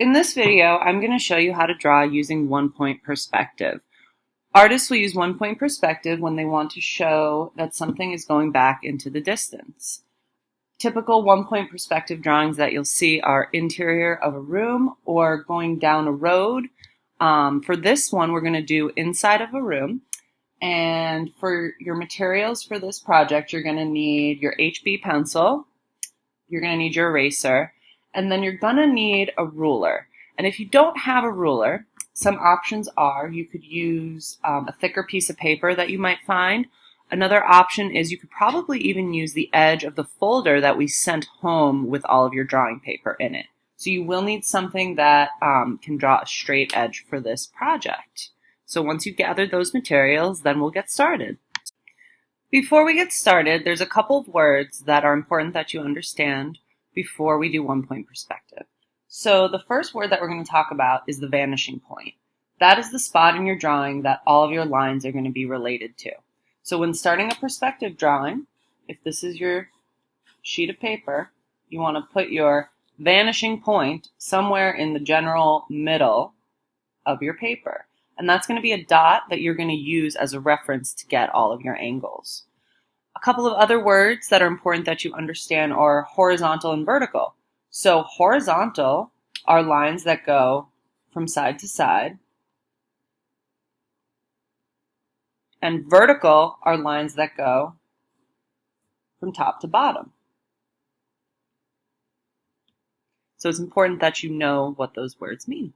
In this video, I'm going to show you how to draw using one-point perspective. Artists will use one-point perspective when they want to show that something is going back into the distance. Typical one-point perspective drawings that you'll see are interior of a room or going down a road. For this one, we're going to do inside of a room. And for your materials for this project, you're going to need your HB pencil, you're going to need your eraser, and then you're going to need a ruler. And if you don't have a ruler, some options are you could use a thicker piece of paper that you might find. Another option is you could probably even use the edge of the folder that we sent home with all of your drawing paper in it. So you will need something that can draw a straight edge for this project. So once you've gathered those materials, then we'll get started. Before we get started, there's a couple of words that are important that you understand before we do one-point perspective. So the first word that we're going to talk about is the vanishing point. That is the spot in your drawing that all of your lines are going to be related to. So when starting a perspective drawing, if this is your sheet of paper, you want to put your vanishing point somewhere in the general middle of your paper. And that's going to be a dot that you're going to use as a reference to get all of your angles. A couple of other words that are important that you understand are horizontal and vertical. So horizontal are lines that go from side to side, and vertical are lines that go from top to bottom. So it's important that you know what those words mean.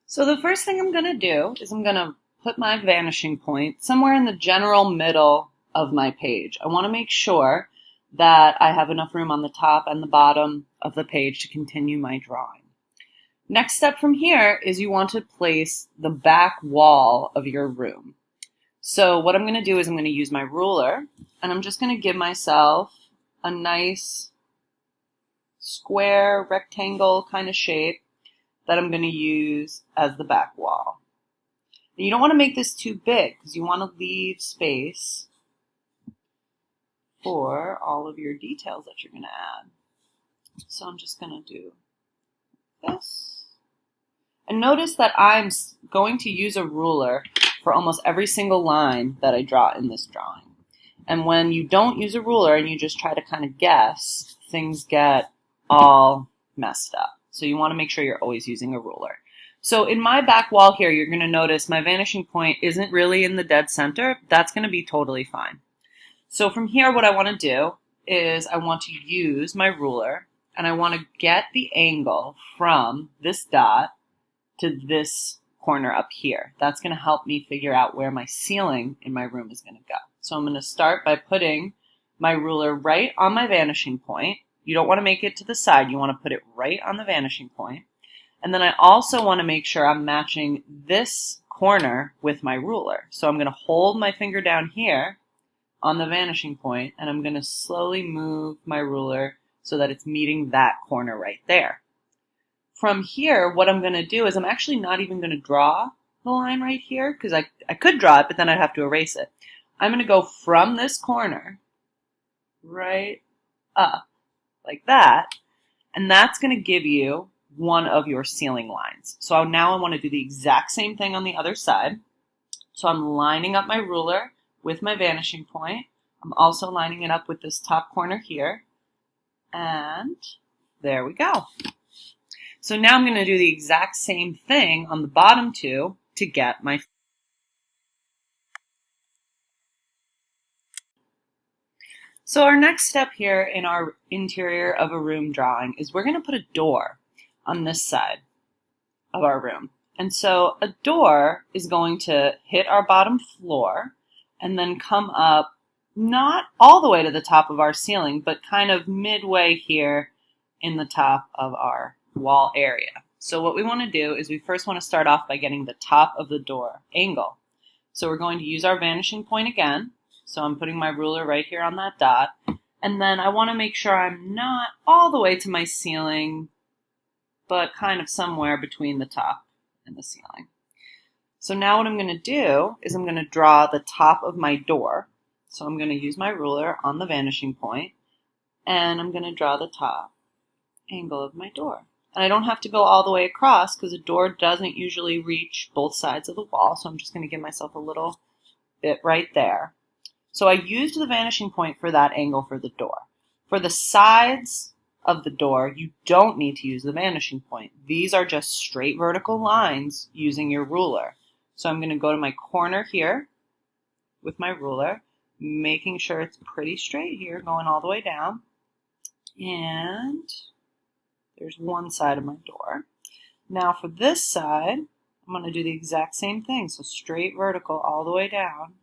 So the first thing I'm going to do is I'm going to put my vanishing point somewhere in the general middle of my page. I want to make sure that I have enough room on the top and the bottom of the page to continue my drawing. Next step from here is you want to place the back wall of your room. So what I'm going to do is I'm going to use my ruler, and I'm just going to give myself a nice square rectangle kind of shape that I'm going to use as the back wall. And you don't want to make this too big because you want to leave space for all of your details that you're going to add. So I'm just going to do this. And notice that I'm going to use a ruler for almost every single line that I draw in this drawing. And when you don't use a ruler and you just try to kind of guess, things get all messed up. So you want to make sure you're always using a ruler. So in my back wall here, you're going to notice my vanishing point isn't really in the dead center. That's going to be totally fine. So from here, what I want to do is I want to use my ruler, and I want to get the angle from this dot to this corner up here. That's going to help me figure out where my ceiling in my room is going to go. So I'm going to start by putting my ruler right on my vanishing point. You don't want to make it to the side. You want to put it right on the vanishing point. And then I also want to make sure I'm matching this corner with my ruler. So I'm going to hold my finger down here on the vanishing point, and I'm going to slowly move my ruler so that it's meeting that corner right there. From here, what I'm going to do is I'm actually not even going to draw the line right here because I could draw it, but then I'd have to erase it. I'm going to go from this corner right up like that, and that's going to give you one of your ceiling lines. So now I want to do the exact same thing on the other side. So I'm lining up my ruler with my vanishing point. I'm also lining it up with this top corner here, and there we go. So now I'm going to do the exact same thing on the bottom two to get my. So our next step here in our interior of a room drawing is we're going to put a door on this side of our room. And so a door is going to hit our bottom floor and then come up not all the way to the top of our ceiling, but kind of midway here in the top of our wall area. So what we want to do is we first want to start off by getting the top of the door angle. So we're going to use our vanishing point again. So I'm putting my ruler right here on that dot. And then I want to make sure I'm not all the way to my ceiling, but kind of somewhere between the top and the ceiling. So now what I'm going to do is I'm going to draw the top of my door. So I'm going to use my ruler on the vanishing point, and I'm going to draw the top angle of my door. And I don't have to go all the way across because a door doesn't usually reach both sides of the wall. So I'm just going to give myself a little bit right there. So I used the vanishing point for that angle for the door. For the sides of the door, you don't need to use the vanishing point. These are just straight vertical lines using your ruler. So I'm going to go to my corner here with my ruler, making sure it's pretty straight here, going all the way down. And there's one side of my door. Now for this side, I'm going to do the exact same thing. So straight vertical all the way down.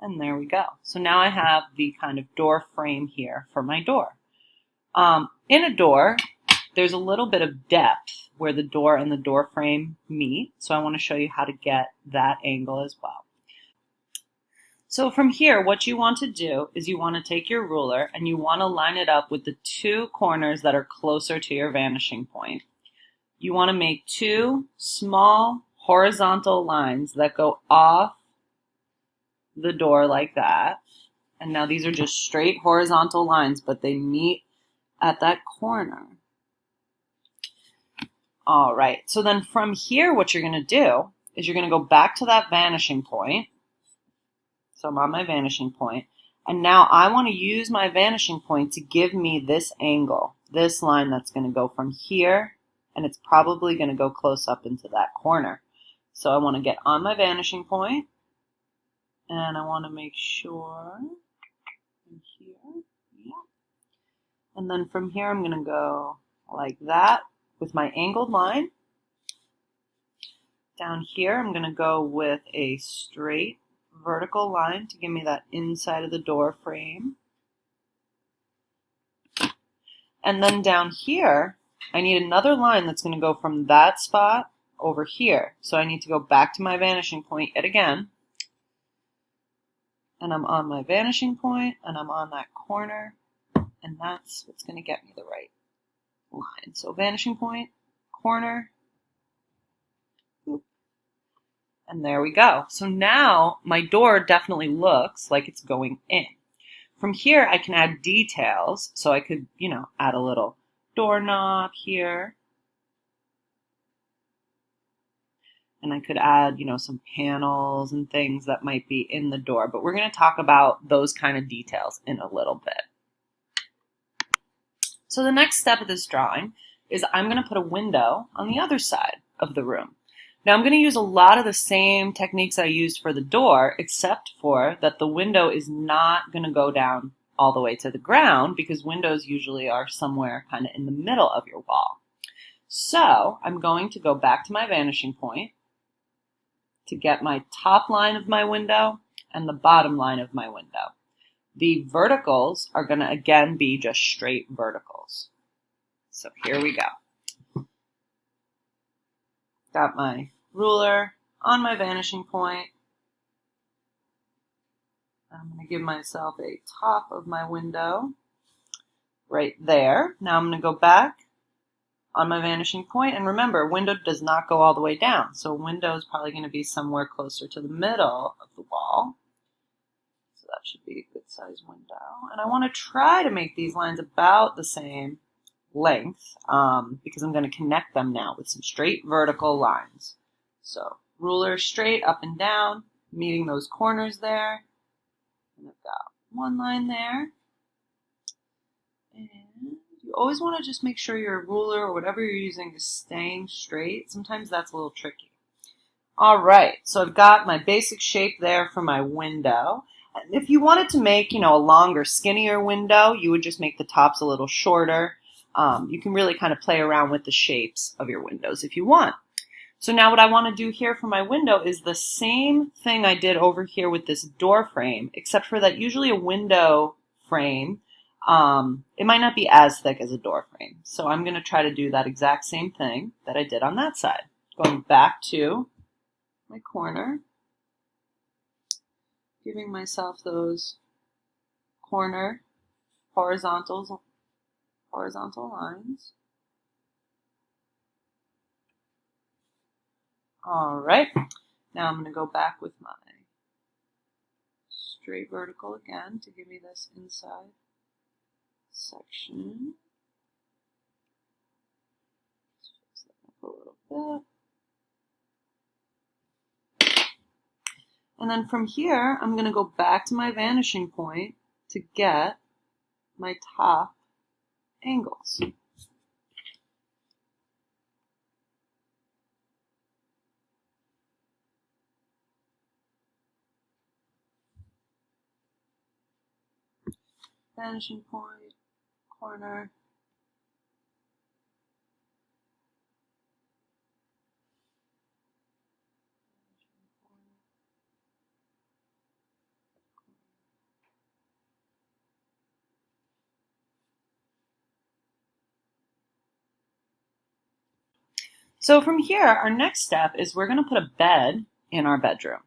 And there we go. So now I have the kind of door frame here for my door. In a door, there's a little bit of depth where the door and the door frame meet. So I want to show you how to get that angle as well. So from here, what you want to do is you want to take your ruler and you want to line it up with the two corners that are closer to your vanishing point. You want to make two small horizontal lines that go off the door like that. And now these are just straight horizontal lines, but they meet at that corner. All right, so then from here, what you're going to do is you're going to go back to that vanishing point. So I'm on my vanishing point. And now I want to use my vanishing point to give me this angle, this line that's going to go from here, and it's probably going to go close up into that corner. So I want to get on my vanishing point, and I want to make sure from here, yeah. And then from here, I'm going to go like that with my angled line. Down here, I'm going to go with a straight vertical line to give me that inside of the door frame. And then down here, I need another line that's going to go from that spot over here. So I need to go back to my vanishing point yet again. And I'm on my vanishing point, and I'm on that corner, and that's what's going to get me the right line. So vanishing point, corner, boop, and there we go. So now my door definitely looks like it's going in. From here, I can add details. So I could, add a little doorknob here. And I could add, some panels and things that might be in the door. But we're going to talk about those kind of details in a little bit. So the next step of this drawing is I'm going to put a window on the other side of the room. Now I'm going to use a lot of the same techniques I used for the door, except for that the window is not going to go down all the way to the ground because windows usually are somewhere kind of in the middle of your wall. So I'm going to go back to my vanishing point to get my top line of my window and the bottom line of my window. The verticals are going to again be just straight verticals. So here we go. Got my ruler on my vanishing point. I'm going to give myself a top of my window right there. Now I'm going to go back on my vanishing point, and remember, window does not go all the way down, so window is probably going to be somewhere closer to the middle of the wall. So that should be a good size window. And I want to try to make these lines about the same length because I'm going to connect them now with some straight vertical lines. So ruler straight up and down, meeting those corners there. And I've got one line there. And you always want to just make sure your ruler or whatever you're using is staying straight. Sometimes that's a little tricky. All right, so I've got my basic shape there for my window. If you wanted to make, a longer, skinnier window, you would just make the tops a little shorter. You can really kind of play around with the shapes of your windows if you want. So now what I want to do here for my window is the same thing I did over here with this door frame, except for that usually a window frame, it might not be as thick as a door frame. So I'm going to try to do that exact same thing that I did on that side. Going back to my corner, giving myself those corner horizontal lines. All right, now I'm going to go back with my straight vertical again to give me this inside section. Let's fix that up a little bit. And then from here, I'm going to go back to my vanishing point to get my top angles. Vanishing point, corner. So from here, our next step is we're going to put a bed in our bedroom.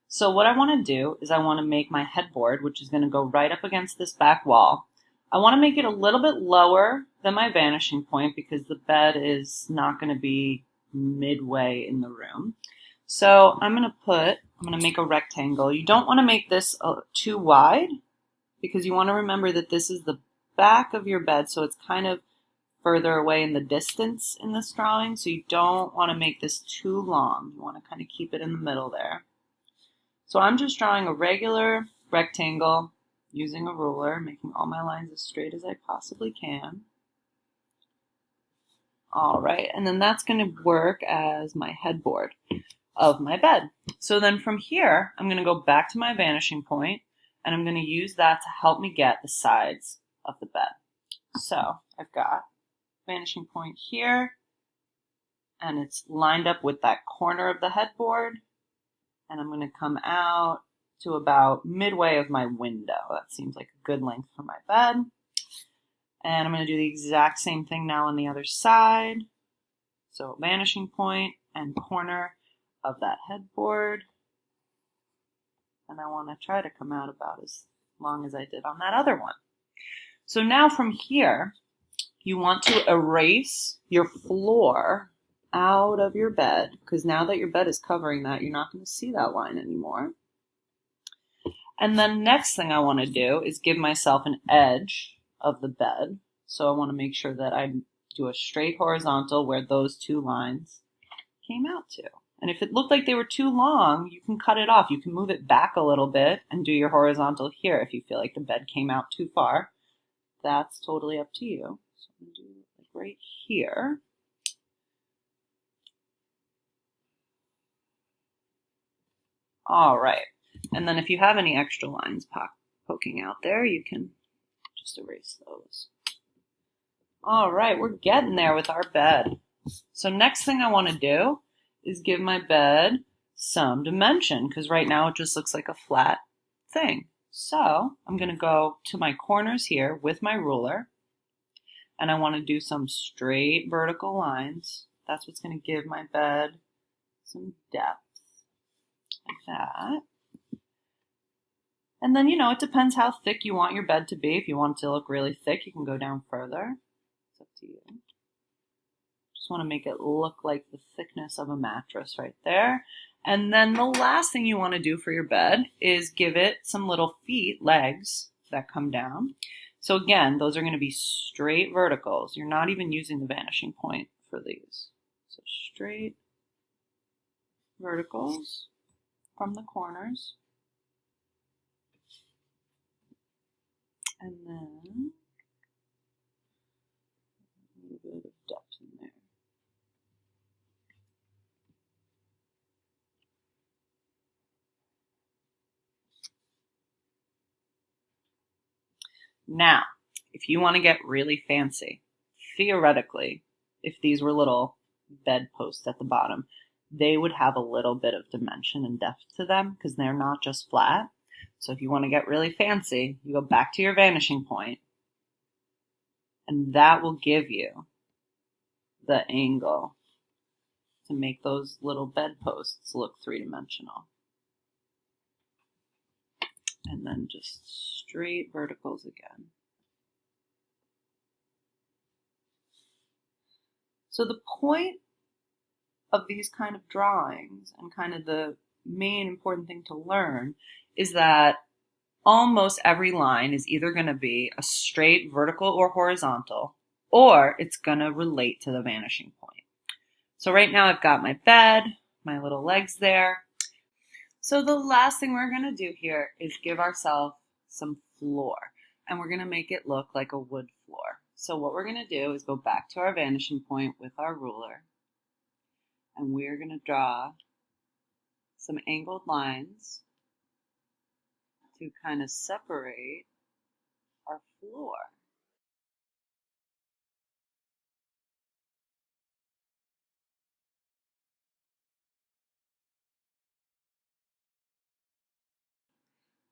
So what I want to do is I want to make my headboard, which is going to go right up against this back wall. I want to make it a little bit lower than my vanishing point because the bed is not going to be midway in the room. So I'm going to make a rectangle. You don't want to make this too wide because you want to remember that this is the back of your bed, so it's kind of further away in the distance in this drawing, so you don't want to make this too long. You want to kind of keep it in the middle there. So I'm just drawing a regular rectangle using a ruler, making all my lines as straight as I possibly can. All right, and then that's going to work as my headboard of my bed. So then from here, I'm going to go back to my vanishing point, and I'm going to use that to help me get the sides of the bed. So I've got vanishing point here, and it's lined up with that corner of the headboard, and I'm going to come out to about midway of my window. That seems like a good length for my bed. And I'm going to do the exact same thing now on the other side. So vanishing point and corner of that headboard, and I want to try to come out about as long as I did on that other one. So now from here, you want to erase your floor out of your bed, because now that your bed is covering that, you're not going to see that line anymore. And then next thing I want to do is give myself an edge of the bed. So I want to make sure that I do a straight horizontal where those two lines came out to. And if it looked like they were too long, you can cut it off. You can move it back a little bit and do your horizontal here if you feel like the bed came out too far. That's totally up to you. So I'm going to do it like right here. All right. And then if you have any extra lines poking out there, you can just erase those. All right, we're getting there with our bed. So next thing I want to do is give my bed some dimension, because right now it just looks like a flat thing. So I'm going to go to my corners here with my ruler, and I want to do some straight vertical lines. That's what's going to give my bed some depth, like that. And then, it depends how thick you want your bed to be. If you want it to look really thick, you can go down further. It's up to you. Just want to make it look like the thickness of a mattress right there. And then the last thing you want to do for your bed is give it some little legs that come down. So again, those are going to be straight verticals. You're not even using the vanishing point for these. So straight verticals from the corners. And then a little bit of depth in there. Now, if you want to get really fancy, theoretically, if these were little bed posts at the bottom, they would have a little bit of dimension and depth to them because they're not just flat. So if you want to get really fancy, you go back to your vanishing point, and that will give you the angle to make those little bed posts look three-dimensional. And then just straight verticals again. So the point of these kind of drawings, and kind of the main important thing to learn, is that almost every line is either going to be a straight vertical or horizontal, or it's going to relate to the vanishing point. So right now I've got my bed, my little legs there. So the last thing we're going to do here is give ourselves some floor, and we're going to make it look like a wood floor. So what we're going to do is go back to our vanishing point with our ruler, and we're going to draw some angled lines to kind of separate our floor.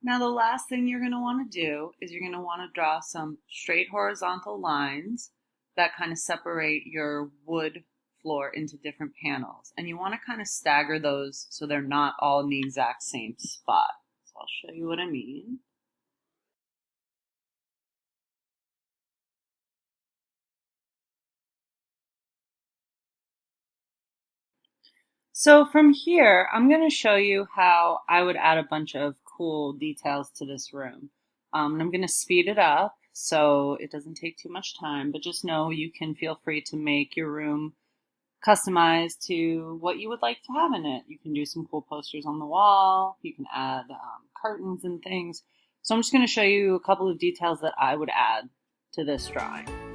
Now the last thing you're going to want to do is you're going to want to draw some straight horizontal lines that kind of separate your wood floor into different panels. And you want to kind of stagger those so they're not all in the exact same spot. So I'll show you what I mean. So from here, I'm going to show you how I would add a bunch of cool details to this room. And I'm going to speed it up so it doesn't take too much time, but just know you can feel free to make your room customized to what you would like to have in it. You can do some cool posters on the wall. You can add curtains and things. So I'm just going to show you a couple of details that I would add to this drawing.